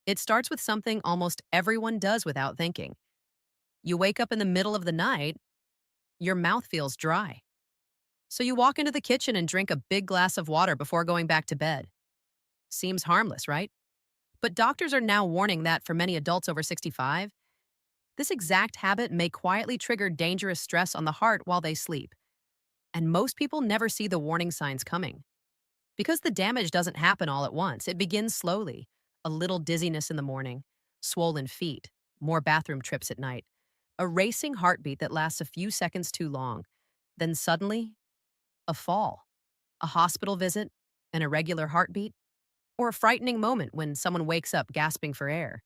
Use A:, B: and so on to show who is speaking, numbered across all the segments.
A: It starts with something almost everyone does without thinking. You wake up in the middle of the night, your mouth feels dry. So you walk into the kitchen and drink a big glass of water before going back to bed. Seems harmless, right? But doctors are now warning that for many adults over 65, this exact habit may quietly trigger dangerous stress on the heart while they sleep. And most people never see the warning signs coming. Because the damage doesn't happen all at once, it begins slowly. A little dizziness in the morning, swollen feet, more bathroom trips at night, a racing heartbeat that lasts a few seconds too long. Then suddenly, a fall, a hospital visit, an irregular heartbeat, or a frightening moment when someone wakes up gasping for air.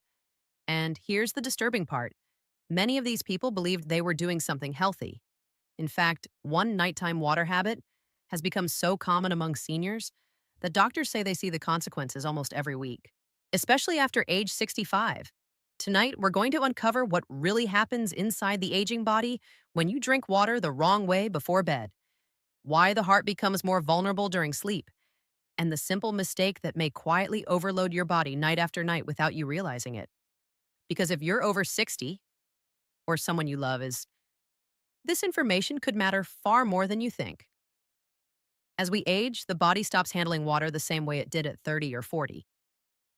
A: And here's the disturbing part. Many of these people believed they were doing something healthy. In fact, one nighttime water habit has become so common among seniors that doctors say they see the consequences almost every week, especially after age 65. Tonight, we're going to uncover what really happens inside the aging body when you drink water the wrong way before bed, why the heart becomes more vulnerable during sleep, and the simple mistake that may quietly overload your body night after night without you realizing it. Because if you're over 60, or someone you love is, this information could matter far more than you think. As we age, the body stops handling water the same way it did at 30 or 40.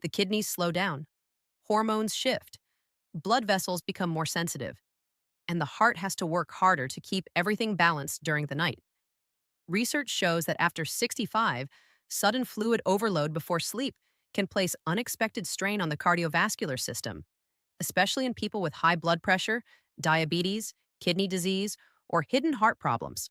A: The kidneys slow down, hormones shift, blood vessels become more sensitive, and the heart has to work harder to keep everything balanced during the night. Research shows that after 65, sudden fluid overload before sleep can place unexpected strain on the cardiovascular system, especially in people with high blood pressure, diabetes, kidney disease, or hidden heart problems.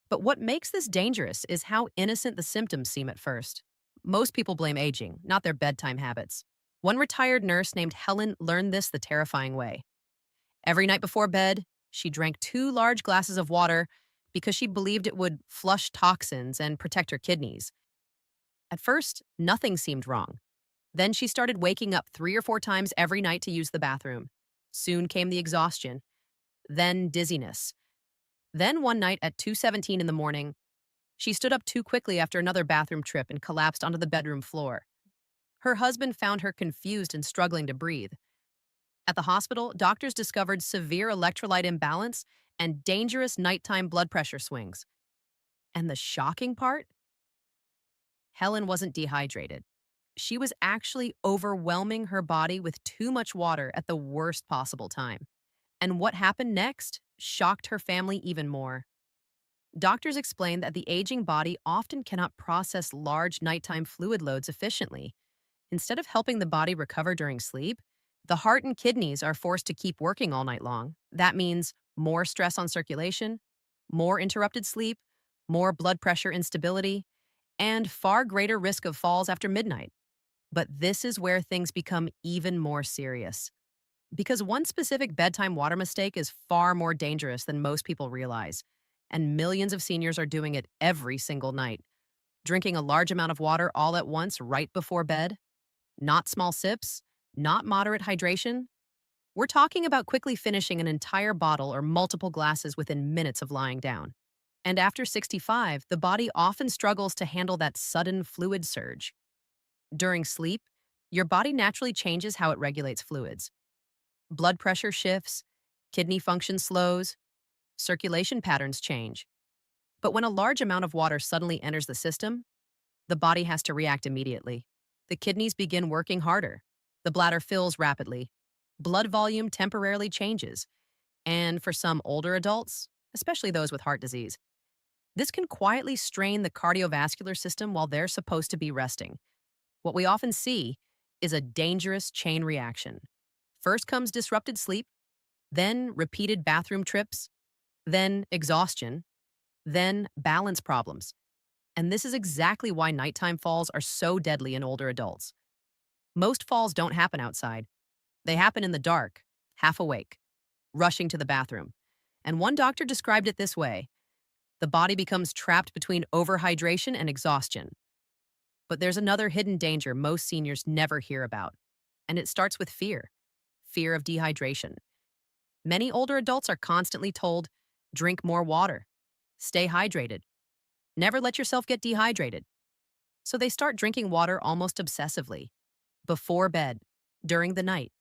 A: But what makes this dangerous is how innocent the symptoms seem at first. Most people blame aging, not their bedtime habits. One retired nurse named Helen learned this the terrifying way. Every night before bed, she drank 2 large glasses of water because she believed it would flush toxins and protect her kidneys. At first, nothing seemed wrong. Then she started waking up 3 or 4 times every night to use the bathroom. Soon came the exhaustion, then dizziness. Then one night at 2:17 in the morning, she stood up too quickly after another bathroom trip and collapsed onto the bedroom floor. Her husband found her confused and struggling to breathe. At the hospital, doctors discovered severe electrolyte imbalance and dangerous nighttime blood pressure swings. And the shocking part? Helen wasn't dehydrated. She was actually overwhelming her body with too much water at the worst possible time. And what happened next shocked her family even more. Doctors explained that the aging body often cannot process large nighttime fluid loads efficiently. Instead of helping the body recover during sleep, the heart and kidneys are forced to keep working all night long. That means more stress on circulation, more interrupted sleep, more blood pressure instability, and far greater risk of falls after midnight. But this is where things become even more serious. Because one specific bedtime water mistake is far more dangerous than most people realize, and millions of seniors are doing it every single night. Drinking a large amount of water all at once right before bed, not small sips, not moderate hydration. We're talking about quickly finishing an entire bottle or multiple glasses within minutes of lying down. And after 65, the body often struggles to handle that sudden fluid surge. During sleep, your body naturally changes how it regulates fluids. Blood pressure shifts, kidney function slows, circulation patterns change. But when a large amount of water suddenly enters the system, the body has to react immediately. The kidneys begin working harder. The bladder fills rapidly. Blood volume temporarily changes. And for some older adults, especially those with heart disease, this can quietly strain the cardiovascular system while they're supposed to be resting. What we often see is a dangerous chain reaction. First comes disrupted sleep, then repeated bathroom trips, then exhaustion, then balance problems. And this is exactly why nighttime falls are so deadly in older adults. Most falls don't happen outside. They happen in the dark, half awake, rushing to the bathroom. And one doctor described it this way: the body becomes trapped between overhydration and exhaustion. But there's another hidden danger most seniors never hear about, and it starts with fear of dehydration. Many older adults are constantly told, drink more water, stay hydrated, never let yourself get dehydrated. So they start drinking water almost obsessively, before bed, during the night,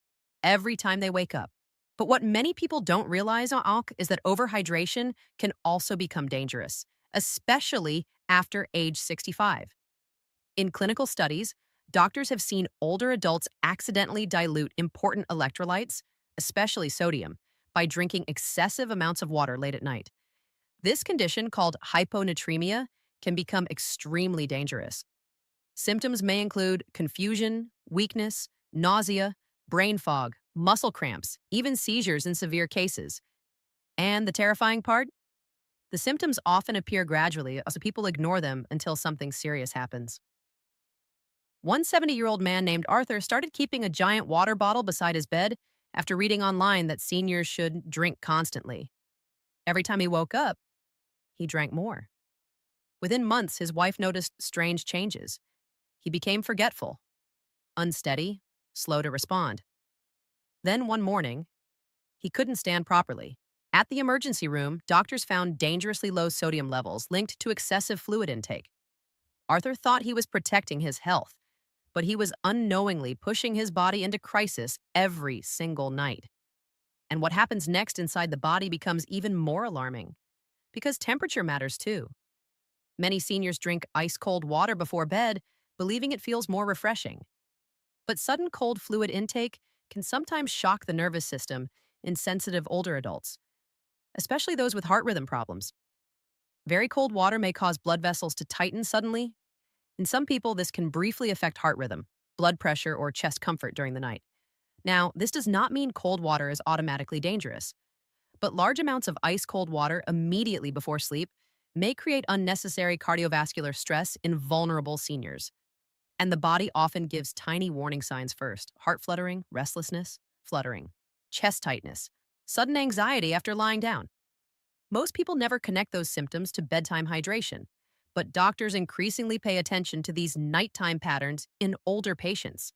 A: every time they wake up. But what many people don't realize, Alk, is that overhydration can also become dangerous, especially after age 65. In clinical studies, doctors have seen older adults accidentally dilute important electrolytes, especially sodium, by drinking excessive amounts of water late at night. This condition, called hyponatremia, can become extremely dangerous. Symptoms may include confusion, weakness, nausea, brain fog, muscle cramps, even seizures in severe cases. And the terrifying part? The symptoms often appear gradually, so people ignore them until something serious happens. One 70-year-old man named Arthur started keeping a giant water bottle beside his bed after reading online that seniors should drink constantly. Every time he woke up, he drank more. Within months, his wife noticed strange changes. He became forgetful, unsteady, slow to respond. Then one morning, he couldn't stand properly. At the emergency room, doctors found dangerously low sodium levels linked to excessive fluid intake. Arthur thought he was protecting his health, but he was unknowingly pushing his body into crisis every single night. And what happens next inside the body becomes even more alarming, because temperature matters too. Many seniors drink ice-cold water before bed, believing it feels more refreshing. But sudden cold fluid intake can sometimes shock the nervous system in sensitive older adults, especially those with heart rhythm problems. Very cold water may cause blood vessels to tighten suddenly. In some people, this can briefly affect heart rhythm, blood pressure, or chest comfort during the night. Now, this does not mean cold water is automatically dangerous, but large amounts of ice-cold water immediately before sleep may create unnecessary cardiovascular stress in vulnerable seniors. And the body often gives tiny warning signs first: heart fluttering, restlessness, fluttering, chest tightness, sudden anxiety after lying down. Most people never connect those symptoms to bedtime hydration, but doctors increasingly pay attention to these nighttime patterns in older patients.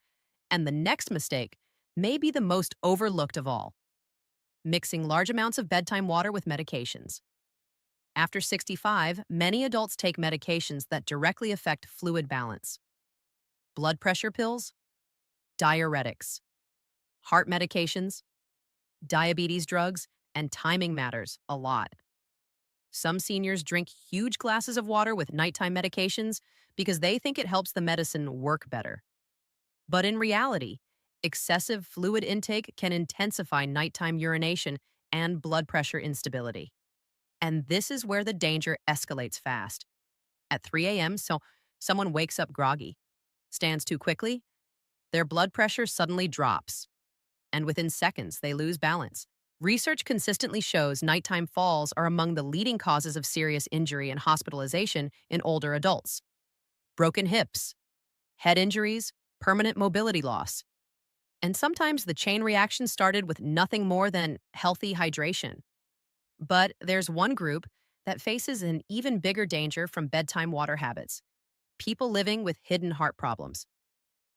A: And the next mistake may be the most overlooked of all: mixing large amounts of bedtime water with medications. After 65, many adults take medications that directly affect fluid balance: blood pressure pills, diuretics, heart medications, diabetes drugs, and timing matters a lot. Some seniors drink huge glasses of water with nighttime medications because they think it helps the medicine work better. But in reality, excessive fluid intake can intensify nighttime urination and blood pressure instability. And this is where the danger escalates fast. At 3 a.m., someone wakes up groggy, stands too quickly, their blood pressure suddenly drops, and within seconds, they lose balance. Research consistently shows nighttime falls are among the leading causes of serious injury and hospitalization in older adults. Broken hips, head injuries, permanent mobility loss. And sometimes the chain reaction started with nothing more than healthy hydration. But there's one group that faces an even bigger danger from bedtime water habits: people living with hidden heart problems.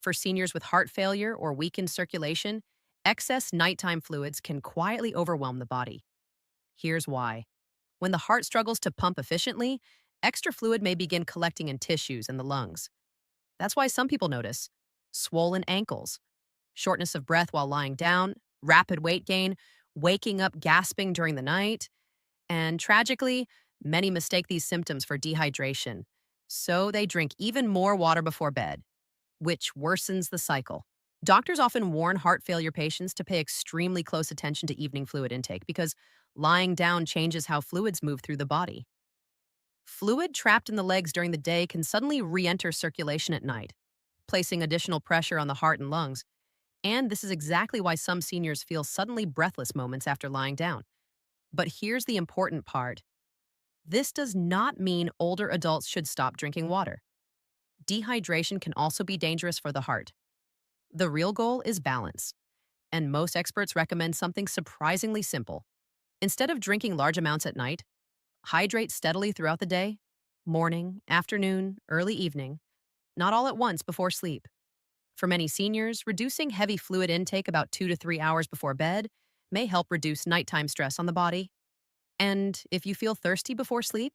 A: For seniors with heart failure or weakened circulation, excess nighttime fluids can quietly overwhelm the body. Here's why. When the heart struggles to pump efficiently, extra fluid may begin collecting in tissues and the lungs. That's why some people notice swollen ankles, shortness of breath while lying down, rapid weight gain, waking up gasping during the night, and tragically, many mistake these symptoms for dehydration. So they drink even more water before bed, which worsens the cycle. Doctors often warn heart failure patients to pay extremely close attention to evening fluid intake because lying down changes how fluids move through the body. Fluid trapped in the legs during the day can suddenly re-enter circulation at night, placing additional pressure on the heart and lungs. And this is exactly why some seniors feel suddenly breathless moments after lying down. But here's the important part. This does not mean older adults should stop drinking water. Dehydration can also be dangerous for the heart. The real goal is balance, and most experts recommend something surprisingly simple. Instead of drinking large amounts at night, hydrate steadily throughout the day: morning, afternoon, early evening, not all at once before sleep. For many seniors, reducing heavy fluid intake about 2 to 3 hours before bed may help reduce nighttime stress on the body. And if you feel thirsty before sleep,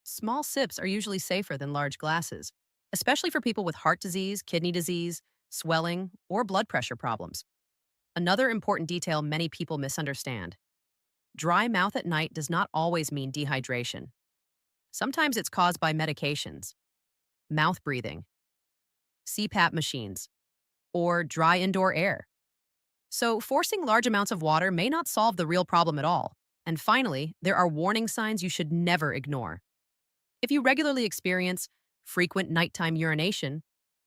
A: small sips are usually safer than large glasses, especially for people with heart disease, kidney disease, swelling, or blood pressure problems. Another important detail many people misunderstand: dry mouth at night does not always mean dehydration. Sometimes it's caused by medications, mouth breathing, CPAP machines, or dry indoor air. So, forcing large amounts of water may not solve the real problem at all. And finally, there are warning signs you should never ignore. If you regularly experience frequent nighttime urination,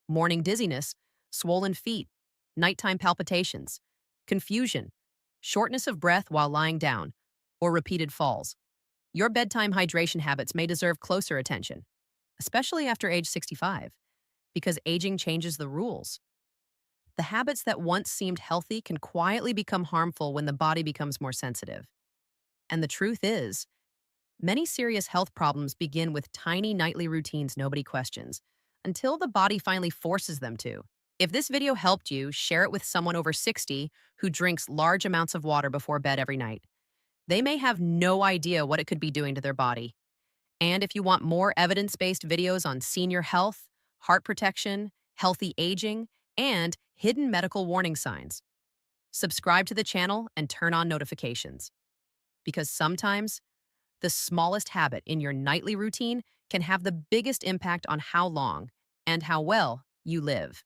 A: morning dizziness, swollen feet, nighttime palpitations, confusion, shortness of breath while lying down, or repeated falls, your bedtime hydration habits may deserve closer attention, especially after age 65, because aging changes the rules. The habits that once seemed healthy can quietly become harmful when the body becomes more sensitive. And the truth is, many serious health problems begin with tiny nightly routines nobody questions, until the body finally forces them to. If this video helped you, share it with someone over 60 who drinks large amounts of water before bed every night. They may have no idea what it could be doing to their body. And if you want more evidence-based videos on senior health, heart protection, healthy aging, and hidden medical warning signs, subscribe to the channel and turn on notifications. Because sometimes, the smallest habit in your nightly routine can have the biggest impact on how long and how well you live.